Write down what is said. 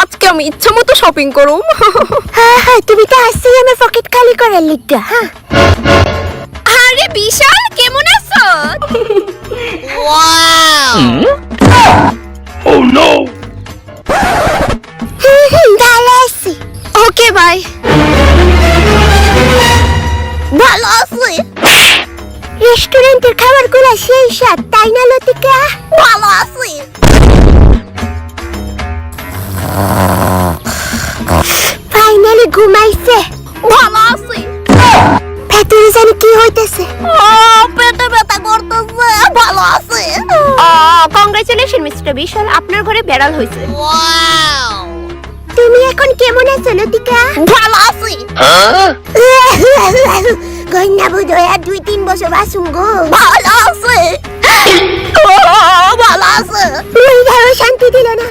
আজকে আমি ইচ্ছা মতো শপিং করুম। হ্যাঁ তুমি তো আসছি আমার পকেট খালি করার লিগা। হ্যাঁ আরে বিশাল, কেমন আছো? Oh no! ভালো আছি। Okay bye. ভালো আছি। রেস্টুরেন্টের খাবারগুলো সেই স্বাদ, তাই না লতিকা? ভালো আছি। ফাইনালি ঘুমাইছে। ভালো আছি। ভেতরে জানি কি হইতেছে। পেটে ব্যথা করতেছে। ভালো আছে। কংগ্রেচুলেশন মিস্টার বিশাল, আপনার ঘরে বেড়াল হয়েছে। তুমি এখন কেমন আছো লতিকা? ভালো আছি। কন্যা বোধ হয় আর 2-3 বছর বাঁচুম গো। ভালো আছে। ভালো আছে। শান্তি দিল না।